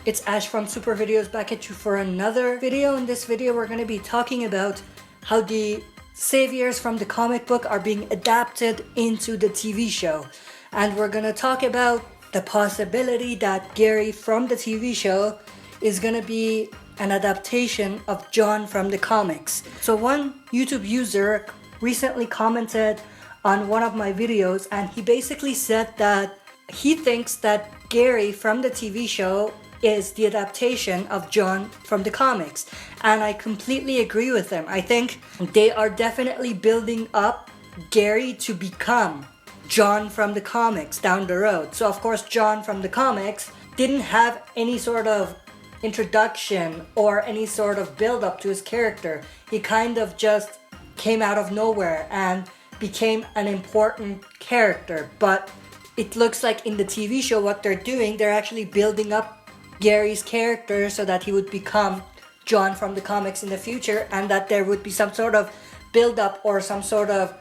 It's Ash from Super Videos back at you for another video. In this video we're going to be talking about how the saviors from the comic book are being adapted into the TV show. And we're going to talk about the possibility that Gary from the TV show is going to be an adaptation of John from the comics. So one YouTube user recently commented on one of my videos and he basically said that he thinks that Gary from the TV show is the adaptation of John from the comics, and I completely agree with them. I think they are definitely building up Gary to become John from the comics down the road. So of course John from the comics didn't have any sort of introduction or any sort of build up to his character. He kind of just came out of nowhere and became an important character. But it looks like in the TV show what they're doing, they're actually building up Gary's character so that he would become John from the comics in the future, and that there would be some sort of build up or some sort of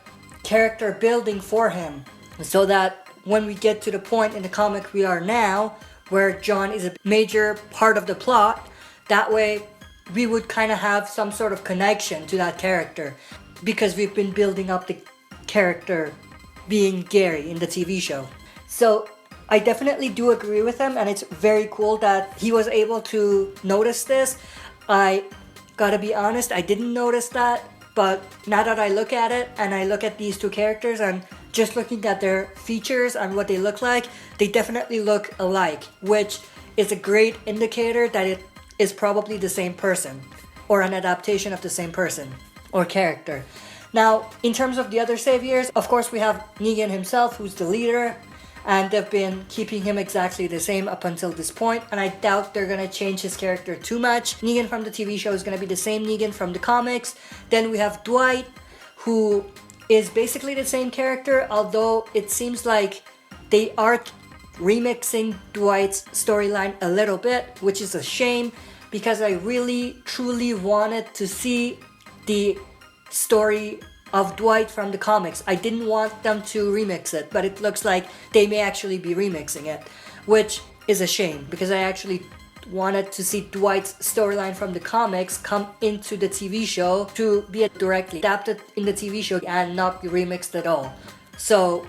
character building for him, so that when we get to the point in the comic we are now where John is a major part of the plot, that way we would kind of have some sort of connection to that character because we've been building up the character being Gary in the TV show. So I definitely do agree with him, and it's very cool that he was able to notice this. I gotta be honest, I didn't notice that, but now that I look at it and I look at these two characters and just looking at their features and what they look like, they definitely look alike, which is a great indicator that it is probably the same person or an adaptation of the same person or character. Now, in terms of the other saviors, of course we have Negan himself, who's the leader, and they've been keeping him exactly the same up until this point, and I doubt they're gonna change his character too much. Negan from the TV show is gonna be the same Negan from the comics. Then we have Dwight, who is basically the same character, although it seems like they are remixing Dwight's storyline a little bit, which is a shame because I really truly wanted to see the story of Dwight from the comics. I didn't want them to remix it, but it looks like they may actually be remixing it, which is a shame because I actually wanted to see Dwight's storyline from the comics come into the TV show to be directly adapted in the TV show and not be remixed at all. So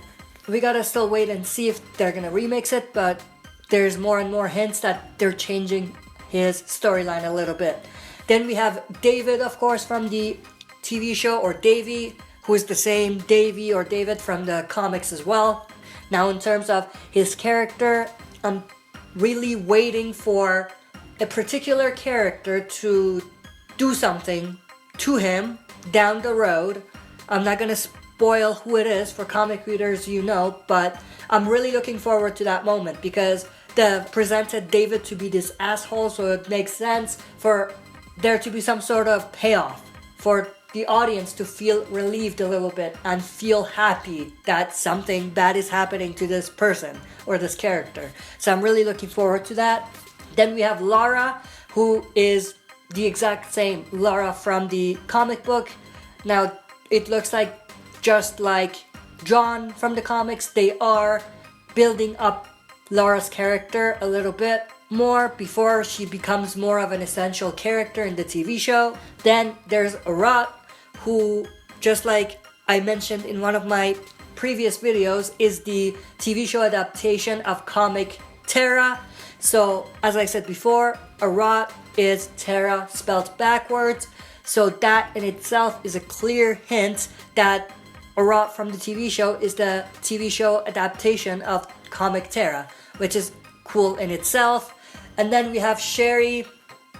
we gotta still wait and see if they're gonna remix it, but there's more and more hints that they're changing his storyline a little bit. Then we have David, of course, from the TV show, or Davey, who is the same Davey or David from the comics as well. Now in terms of his character, I'm really waiting for a particular character to do something to him down the road. I'm not gonna spoil who it is for comic readers, you know, but I'm really looking forward to that moment because they presented David to be this asshole, so it makes sense for there to be some sort of payoff for the audience to feel relieved a little bit and feel happy that something bad is happening to this person or this character. So I'm really looking forward to that. Then we have Lara, who is the exact same Lara from the comic book. Now it looks like just like John from the comics, they are building up Lara's character a little bit more before she becomes more of an essential character in the TV show. Then there's Arat, who, just like I mentioned in one of my previous videos, is the TV show adaptation of comic Terra. So as I said before, Arat is Terra spelled backwards, so that in itself is a clear hint that Arat from the TV show is the TV show adaptation of comic Terra, which is cool in itself. And then we have Sherry,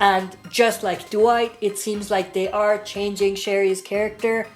and just like Dwight, it seems like they are changing Sherry's character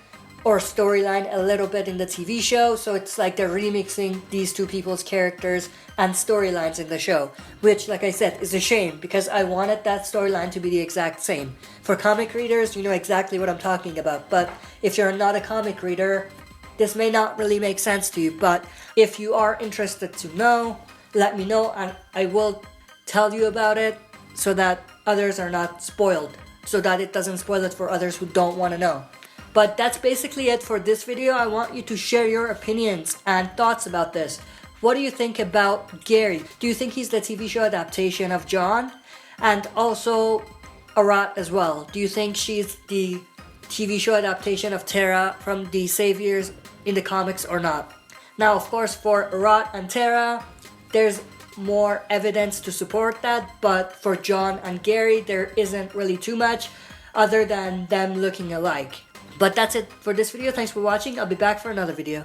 or storyline a little bit in the TV show, so it's like they're remixing these two people's characters and storylines in the show, which, like I said, is a shame because I wanted that storyline to be the exact same. For comic readers, you know exactly what I'm talking about, but if you're not a comic reader, this may not really make sense to you, but if you are interested to know, let me know and I will tell you about it so that others are not spoiled, so that it doesn't spoil it for others who don't want to know. But that's basically it for this video. I want you to share your opinions and thoughts about this. what do you think about Gary? Do you think he's the TV show adaptation of John? And also Arat as well. Do you think she's the TV show adaptation of Tara from the Saviors in the comics or not? Now, of course, for Arat and Tara, there's more evidence to support that, but for John and Gary, there isn't really too much other than them looking alike. But that's it for this video. Thanks for watching. I'll be back for another video.